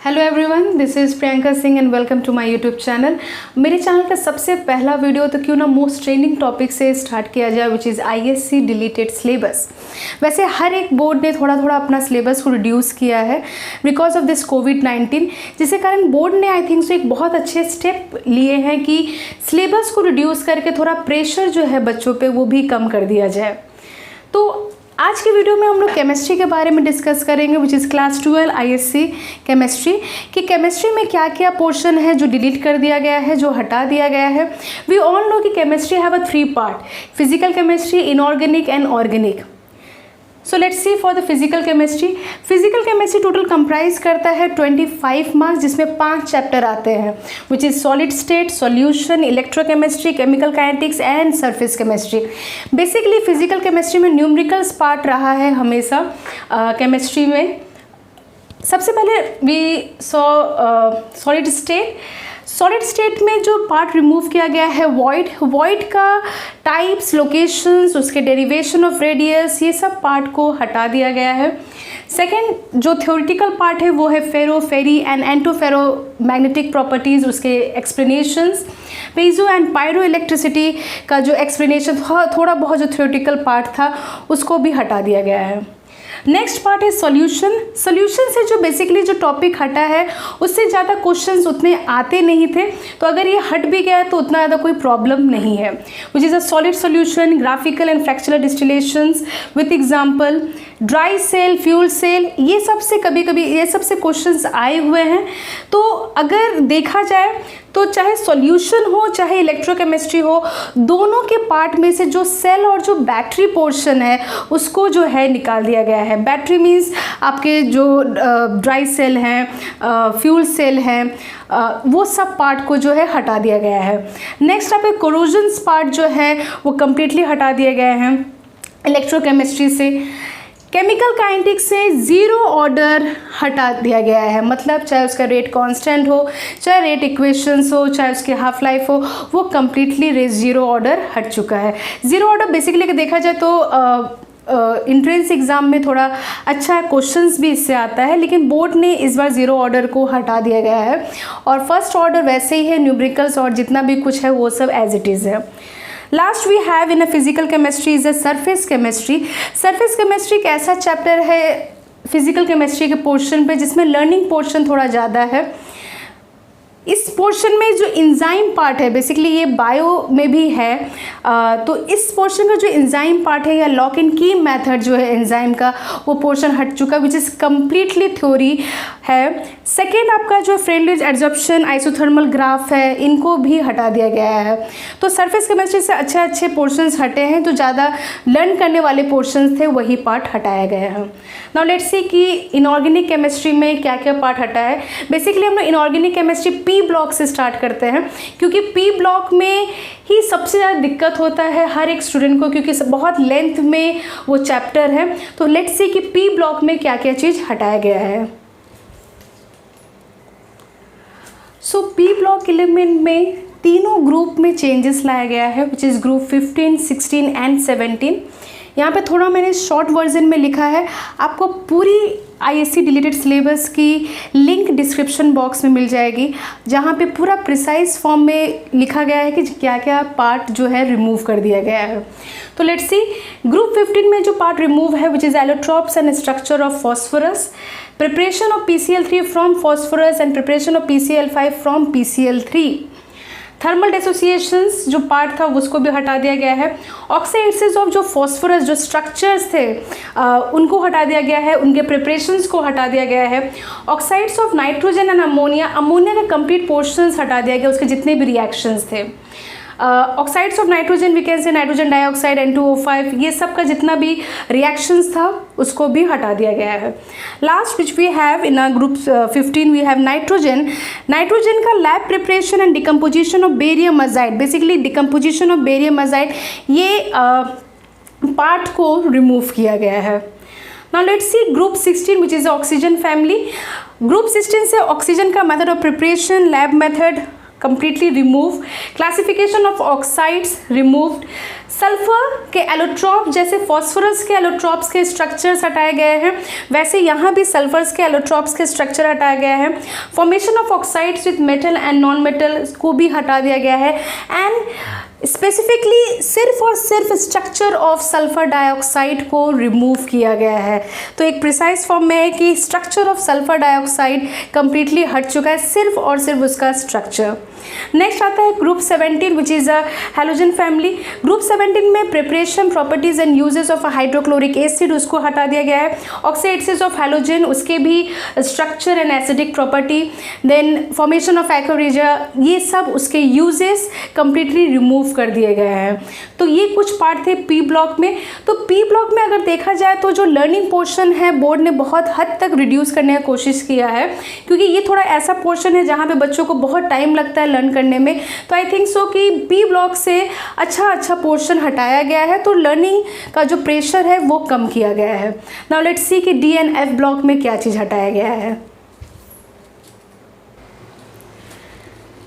Hello everyone, this is Priyanka Singh and welcome to my YouTube channel. मेरे channel का सबसे पहला वीडियो तो क्यों ना मोस्ट ट्रेंडिंग टॉपिक से स्टार्ट किया जाए, which is ISC deleted syllabus. वैसे हर एक बोर्ड ने थोड़ा थोड़ा अपना सिलेबस को रिड्यूस किया है बिकॉज ऑफ दिस कोविड-19, जिसके कारण बोर्ड ने आई थिंक सो एक बहुत अच्छे स्टेप लिए हैं कि सिलेबस को रिड्यूस करके थोड़ा प्रेशर जो है बच्चों पर वो भी कम कर दिया जाए। तो आज के वीडियो में हम लोग केमिस्ट्री के बारे में डिस्कस करेंगे, which is class 12 ISC chemistry. कि केमिस्ट्री में क्या क्या पोर्शन है जो डिलीट कर दिया गया है, जो हटा दिया गया है। वी ऑल नो कि chemistry have a 3 part, physical chemistry, inorganic and organic. So let's see for the physical chemistry. Physical chemistry total comprise करता है 25 मार्क्स, जिसमें 5 चैप्टर आते हैं, which is solid state, solution, electrochemistry, chemical kinetics and surface chemistry. Basically physical chemistry में numericals part रहा है हमेशा chemistry में। सबसे पहले V solid state. Solid state में जो पार्ट रिमूव किया गया है वॉइड का टाइप्स, लोकेशंस, उसके डेरिवेशन ऑफ रेडियस, ये सब पार्ट को हटा दिया गया है। सेकेंड जो थ्योरेटिकल पार्ट है वो है ferro, ferri and antiferro magnetic properties, उसके explanations. Piezo and pyro electricity का जो एक्सप्लेनेशन थोड़ा बहुत जो थ्योरेटिकल पार्ट था उसको भी हटा दिया गया है। नेक्स्ट पार्ट है सॉल्यूशन। सॉल्यूशन से जो बेसिकली जो टॉपिक हटा है उससे ज़्यादा क्वेश्चंस उतने आते नहीं थे, तो अगर ये हट भी गया तो उतना ज़्यादा कोई प्रॉब्लम नहीं है। Which is a solid solution, graphical and fractional distillations with example, dry cell, fuel cell, ये सब से कभी कभी ये सब से क्वेश्चंस आए हुए हैं। तो अगर देखा जाए तो चाहे सॉल्यूशन हो चाहे इलेक्ट्रोकेमिस्ट्री हो, दोनों के पार्ट में से जो सेल और जो बैटरी पोर्शन है उसको जो है निकाल दिया गया है। बैटरी मीन्स आपके जो ड्राई सेल हैं, फ्यूल सेल हैं, वो सब पार्ट को जो है हटा दिया गया है। नेक्स्ट आपके कोरोजन्स पार्ट जो है वो कम्प्लीटली हटा दिए गए हैं इलेक्ट्रोकेमिस्ट्री से। केमिकल काइनेटिक्स से ज़ीरो ऑर्डर हटा दिया गया है, मतलब चाहे उसका रेट कांस्टेंट हो, चाहे रेट इक्वेशंस हो, चाहे उसकी हाफ लाइफ हो, वो कम्प्लीटली ज़ीरो ऑर्डर हट चुका है। ज़ीरो ऑर्डर बेसिकली देखा जाए तो इंट्रेंस एग्ज़ाम में थोड़ा अच्छा क्वेश्चंस भी इससे आता है, लेकिन बोर्ड ने इस बार ज़ीरो ऑर्डर को हटा दिया गया है और फर्स्ट ऑर्डर वैसे ही है, न्यूमेरिकल्स और जितना भी कुछ है वो सब एज इट इज़ है। Last we have in a physical chemistry is a surface chemistry. Surface chemistry एक ऐसा चैप्टर है फिजिकल केमिस्ट्री के पोर्शन पे जिसमें लर्निंग पोर्शन थोड़ा ज़्यादा है। इस पोर्शन में जो इंजाइम पार्ट है, बेसिकली ये बायो में भी है, तो इस पोर्शन का जो इंजाइम पार्ट है या लॉक एंड की मेथड जो है एंजाइम का, वो पोर्शन हट चुका, विच इज़ कम्प्लीटली थ्योरी है। सेकेंड आपका जो फ्रेंडली एड्जॉर्प्शन, आइसोथर्मल ग्राफ है, इनको भी हटा दिया गया है। तो सरफेस केमिस्ट्री से अच्छे अच्छे पोर्शंस हटे हैं, तो ज़्यादा लर्न करने वाले पोर्शंस थे वही पार्ट हटाया गया है। नाउ लेट्स सी कि इनऑर्गेनिक केमिस्ट्री में क्या क्या पार्ट हटा है। बेसिकली हम लोग इनऑर्गेनिक केमिस्ट्री पी ब्लॉक से स्टार्ट करते हैं, क्योंकि पी ब्लॉक में ही सबसे ज़्यादा दिक्कत होता है हर एक स्टूडेंट को, क्योंकि बहुत लेंथ में वो चैप्टर है। तो लेट्स सी कि पी ब्लॉक में क्या क्या चीज़ हटाया गया है। सो पी ब्लॉक एलिमेंट में तीनों ग्रुप में चेंजेस लाया गया है, विच इज़ ग्रुप 15, 16 एंड 17। यहाँ पे थोड़ा मैंने शॉर्ट वर्जन में लिखा है, आपको पूरी आईएससी डिलीटेड सिलेबस की लिंक डिस्क्रिप्शन बॉक्स में मिल जाएगी, जहाँ पे पूरा प्रिसाइज फॉर्म में लिखा गया है कि क्या क्या पार्ट जो है रिमूव कर दिया गया है। तो लेट्स सी ग्रुप 15 में जो पार्ट रिमूव है, which is allotropes and structure of phosphorus, preparation of PCl3 from phosphorus and preparation of PCl5 from PCl3। Thermal dissociations जो पार्ट था उसको भी हटा दिया गया है। ऑक्साइड्स ऑफ जो फॉस्फोरस जो स्ट्रक्चर्स थे उनको हटा दिया गया है, उनके प्रिपरेशंस को हटा दिया गया है। Oxides of nitrogen and ammonia, ammonia का कंप्लीट पोर्शंस हटा दिया गया, उसके जितने भी रिएक्शंस थे। Oxides of nitrogen we can say nitrogen dioxide N2O5, ये सब का जितना भी रिएक्शंस था उसको भी हटा दिया गया है। Last which we have in group 15 we have nitrogen. Nitrogen का lab preparation and decomposition of barium azide, basically decomposition of barium azide, ये पार्ट को रिमूव किया गया है। Now let's see group 16 which is the oxygen family. Group 16 से oxygen का method of preparation, lab method completely removed. Classification of oxides removed. Sulphur के allotrope जैसे phosphorus के एलोट्रॉप्स के स्ट्रक्चर्स हटाए गए हैं, वैसे यहाँ भी सल्फर्स के एलोट्रॉप्स के स्ट्रक्चर हटाया गया है. Formation of oxides with metal and non metal को भी हटा दिया गया है. एंड स्पेसिफिकली सिर्फ और सिर्फ स्ट्रक्चर ऑफ सल्फर डाइऑक्साइड को रिमूव किया गया है. तो एक प्रिसाइज फॉर्म में है कि structure of sulphur dioxide completely हट चुका है, सिर्फ और सिर्फ उसका स्ट्रक्चर. नेक्स्ट आता है group 17 which is a halogen family. Group 17 में preparation, properties and uses of hydrochloric acid उसको हटा दिया गया है. ऑक्सीडेसिस ऑफ हैलोजन उसके भी structure and acidic property, then formation of aqua regia, ये सब उसके यूजेस कंप्लीटली रिमूव कर दिए गए हैं. तो ये कुछ पार्ट थे पी ब्लॉक में. तो पी ब्लॉक में अगर देखा जाए तो जो लर्निंग पोर्शन है बोर्ड ने बहुत हद तक रिड्यूस करने का कोशिश किया है, क्योंकि ये थोड़ा ऐसा पोर्शन है जहाँ पे बच्चों को बहुत टाइम लगता है लर्न करने में. तो आई थिंक सो कि पी ब्लॉक से अच्छा पोर्शन हटाया गया है, तो लर्निंग का जो प्रेशर है वो कम किया गया है. नाउ लेट्स सी कि डी एंड एफ ब्लॉक में क्या चीज़ हटाया गया है.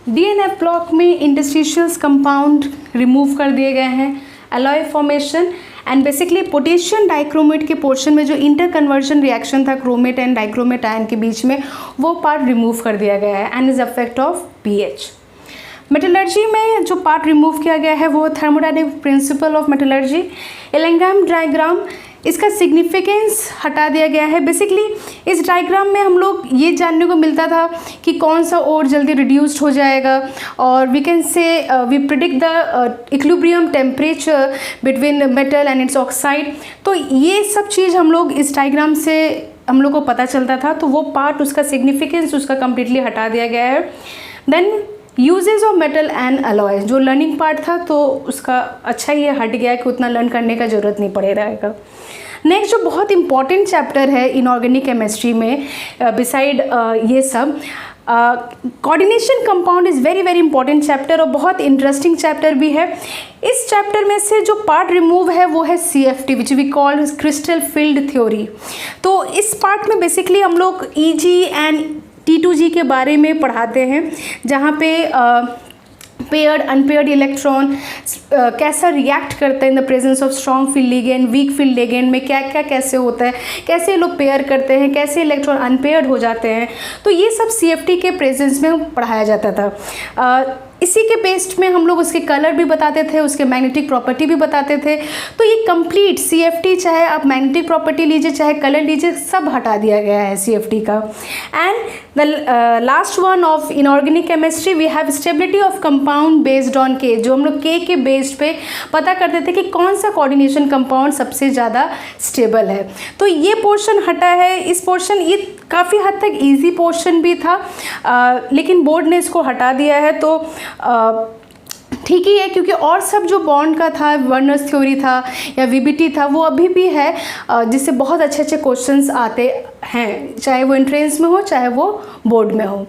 डी एंड एफ ब्लॉक में इंटरस्टिशियल्स कंपाउंड रिमूव कर दिए गए हैं. Alloy formation and basically potassium dichromate के पोर्शन में जो इंटर कन्वर्जन रिएक्शन था क्रोमेट एंड डाइक्रोमेट आयन के बीच में, वो पार्ट रिमूव कर दिया गया है and is effect of pH. Metallurgy में जो पार्ट रिमूव किया गया है वो thermodynamic principle of metallurgy. Ellingham diagram, इसका सिग्निफिकेंस हटा दिया गया है. बेसिकली इस डायग्राम में हम लोग ये जानने को मिलता था कि कौन सा ओर जल्दी रिड्यूस्ड हो जाएगा, और we can say we predict the equilibrium temperature between metal and its oxide. तो ये सब चीज़ हम लोग इस डायग्राम से हम लोग को पता चलता था. तो वो पार्ट उसका सिग्निफिकेंस उसका कम्प्लीटली हटा दिया गया है. Then uses of metal and alloy, जो लर्निंग पार्ट था तो उसका अच्छा ये हट गया कि उतना लर्न करने का ज़रूरत नहीं पड़े रहेगा. नेक्स्ट जो बहुत इंपॉर्टेंट चैप्टर है इनऑर्गेनिक केमिस्ट्री में बिसाइड ये सब, coordination compound is very very important chapter और बहुत इंटरेस्टिंग चैप्टर भी है. इस चैप्टर में से जो पार्ट रिमूव है वो है CFT which we call crystal field theory. तो इस पार्ट में बेसिकली हम लोग EG एंड T2G के बारे में पढ़ाते हैं, जहाँ पे पेयर्ड अनपेयर्ड इलेक्ट्रॉन कैसा रिएक्ट करता है in the presence of strong field ligand, weak field ligand में क्या क्या कैसे होता है, कैसे लोग पेयर करते हैं, कैसे इलेक्ट्रॉन अनपेयर्ड हो जाते हैं. तो ये सब CFT के प्रेजेंस में पढ़ाया जाता था. इसी के बेस्ड में हम लोग उसके कलर भी बताते थे, उसके मैग्नेटिक प्रॉपर्टी भी बताते थे. तो ये कंप्लीट CFT, चाहे आप मैग्नेटिक प्रॉपर्टी लीजिए चाहे कलर लीजिए, सब हटा दिया गया है CFT का. And the last one of inorganic chemistry we have stability of compound based on K, जो हम लोग K के बेस्ड पे पता करते थे कि कौन सा कोऑर्डिनेशन कंपाउंड सबसे ज़्यादा स्टेबल है. तो ये पोर्शन हटा है. इस पोर्शन ये काफ़ी हद तक ईजी पोर्शन भी था, लेकिन बोर्ड ने इसको हटा दिया है. तो ठीक ही है, क्योंकि और सब जो बॉन्ड का था, वर्नर्स थ्योरी था या VBT था, वो अभी भी है, जिससे बहुत अच्छे अच्छे क्वेश्चंस आते हैं, चाहे वो एंट्रेंस में हो चाहे वो बोर्ड में हो.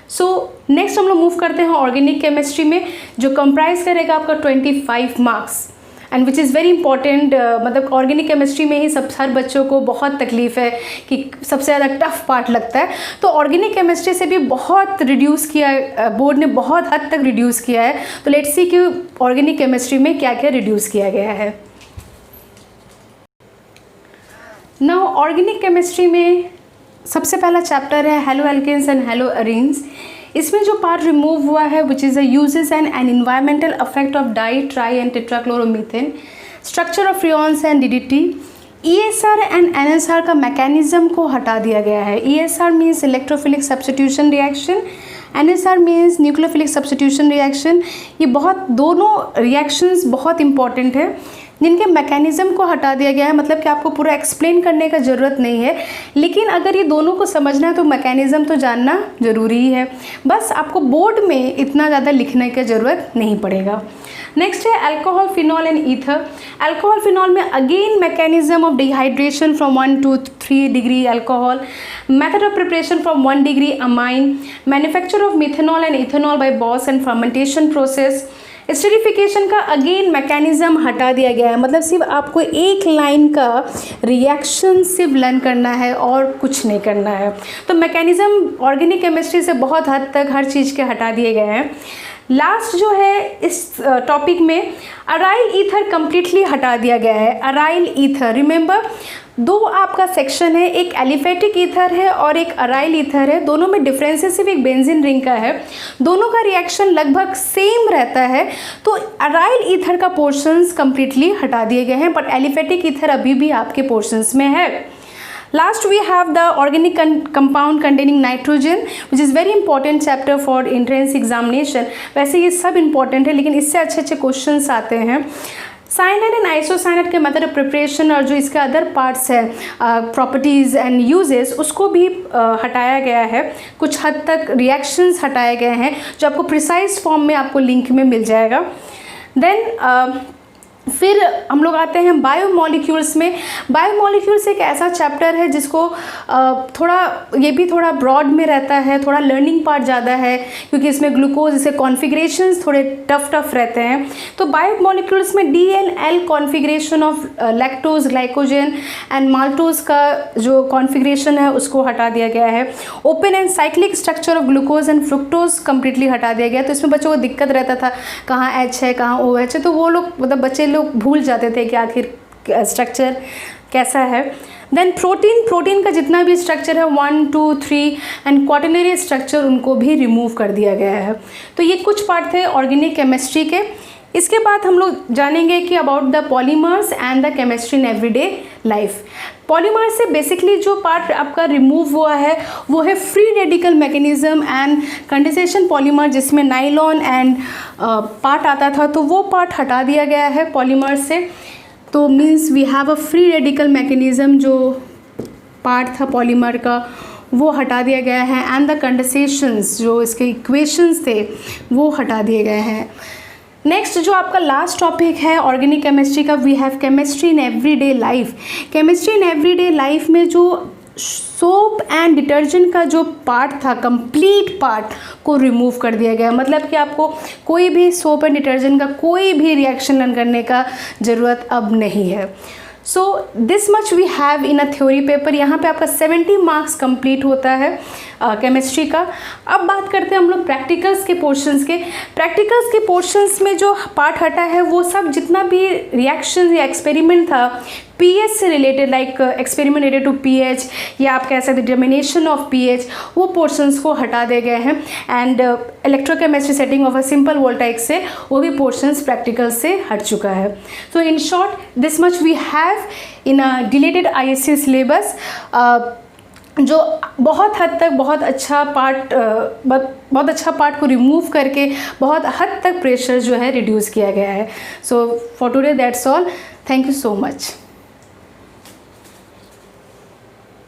सो नेक्स्ट हम लोग मूव करते हैं ऑर्गेनिक केमिस्ट्री में, जो कंप्राइज करेगा आपका 25 marks and which is very important. मतलब ऑर्गेनिक केमिस्ट्री में ही सब हर बच्चों को बहुत तकलीफ़ है कि सबसे ज़्यादा टफ पार्ट लगता है. तो ऑर्गेनिक केमिस्ट्री से भी बहुत रिड्यूस किया, बोर्ड ने बहुत हद तक रिड्यूस किया है. तो लेट्स सी कि ऑर्गेनिक केमिस्ट्री में क्या क्या रिड्यूस किया गया है. नाउ ऑर्गेनिक केमिस्ट्री में सबसे पहला चैप्टर है haloalkanes and haloarenes. इसमें जो पार्ट रिमूव हुआ है which is the uses and an environmental effect of di tri and tetrachloromethane, structure of freons and DDT. ESR and NSR का mechanism को हटा दिया गया है. ESR means electrophilic substitution reaction, NSR means nucleophilic substitution reaction. ये बहुत दोनों reactions बहुत इंपॉर्टेंट है जिनके मैकेनिज्म को हटा दिया गया है. मतलब कि आपको पूरा एक्सप्लेन करने का ज़रूरत नहीं है, लेकिन अगर ये दोनों को समझना है तो मैकेनिज्म तो जानना ज़रूरी ही है. बस आपको बोर्ड में इतना ज़्यादा लिखने की ज़रूरत नहीं पड़ेगा. नेक्स्ट है alcohol, phenol and ether. Alcohol phenol में again mechanism of dehydration from 1 to 3 degree alcohol, method of preparation from 1 degree amine, manufacture of methanol and ethanol by Bosch and fermentation process, esterification का again mechanism हटा दिया गया है, मतलब सिर्फ आपको एक लाइन का रिएक्शन सिर्फ लर्न करना है और कुछ नहीं करना है। तो मैकेनिज्म ऑर्गेनिक केमिस्ट्री से बहुत हद तक हर चीज़ के हटा दिए गए हैं। लास्ट जो है इस टॉपिक में अराइल ईथर कंप्लीटली हटा दिया गया है। अराइल ईथर, रिमेंबर दो आपका सेक्शन है, एक एलिफेटिक ईथर है और एक अराइल ईथर है। दोनों में डिफरेंसेस सिर्फ एक बेंजीन रिंग का है, दोनों का रिएक्शन लगभग सेम रहता है। तो अराइल ईथर का पोर्शंस कंप्लीटली हटा दिए गए हैं, बट एलिफेटिक ईथर अभी भी आपके पोर्शंस में है। Last we have the organic compound containing nitrogen, which is very important chapter for entrance examination। वैसे ये सब important है, लेकिन इससे अच्छे अच्छे क्वेश्चंस आते हैं। साइनाइड एंड आइसोसाइनाइड के मेथड ऑफ प्रिपरेशन और जो इसके अदर पार्ट्स है प्रॉपर्टीज़ एंड यूजेस, उसको भी हटाया गया है। कुछ हद तक रिएक्शंस हटाए गए हैं जो आपको प्रिसाइज फॉर्म में आपको लिंक में मिल जाएगा। देन फिर हम लोग आते हैं बायोमॉलिक्यूल्स में। बायोमॉलिक्यूल्स एक ऐसा चैप्टर है जिसको थोड़ा ये भी थोड़ा ब्रॉड में रहता है, थोड़ा लर्निंग पार्ट ज़्यादा है, क्योंकि इसमें ग्लूकोज जैसे कॉन्फ़िगरेशंस थोड़े टफ रहते हैं। तो बायोमॉलिक्यूल्स में DNL configuration of lactose, glycogen and maltose का जो कॉन्फ़िगरेशन है उसको हटा दिया गया है। Open and cyclic structure of glucose and fructose completely हटा दिया गया। तो इसमें बच्चों को दिक्कत रहता था कहाँ H है कहाँ OH है, तो वो लोग मतलब बच्चे लोग भूल जाते थे कि आखिर स्ट्रक्चर कैसा है। देन प्रोटीन का जितना भी स्ट्रक्चर है 1, 2, 3 एंड क्वाटरनरी स्ट्रक्चर, उनको भी रिमूव कर दिया गया है। तो ये कुछ पार्ट थे ऑर्गेनिक केमिस्ट्री के। इसके बाद हम लोग जानेंगे कि about the polymers and the chemistry in everyday life. Polymer से बेसिकली जो पार्ट आपका रिमूव हुआ है वो है free radical mechanism and condensation polymer, जिसमें नाइलॉन एंड पार्ट आता था, तो वो पार्ट हटा दिया गया है पॉलीमर से। तो means we have a free radical mechanism, जो पार्ट था पॉलीमर का वो हटा दिया गया है, एंड द कंडेंसेशंस जो इसके इक्वेशंस थे वो हटा दिए गए हैं। नेक्स्ट जो आपका लास्ट टॉपिक है ऑर्गेनिक केमिस्ट्री का, we have chemistry in everyday life. Chemistry in everyday life में जो सोप एंड डिटर्जेंट का जो पार्ट था, कंप्लीट पार्ट को रिमूव कर दिया गया। मतलब कि आपको कोई भी सोप एंड डिटर्जेंट का कोई भी रिएक्शन लर्न करने का ज़रूरत अब नहीं है। So this much we have in a theory paper. यहाँ पे आपका 70 मार्क्स कंप्लीट होता है केमिस्ट्री का। अब बात करते हैं हम लोग प्रैक्टिकल्स के पोर्शंस के। प्रैक्टिकल्स के पोर्शंस में जो पार्ट हटा है वो सब जितना भी रिएक्शन या एक्सपेरिमेंट था पीएच से related, like experiment related to pH, या आप कह सकते डिटर्मिनेशन ऑफ पीएच, वो पोर्शंस को हटा दिए गए हैं। And electrochemistry setting of a simple voltaic से वो भी पोर्शंस प्रैक्टिकल से हट चुका है। So in short this much we have in a deleted ISC syllabus, जो बहुत हद तक बहुत अच्छा पार्ट को रिमूव करके बहुत हद तक प्रेशर जो है रिड्यूस किया गया है। So for today that's all. Thank you so much.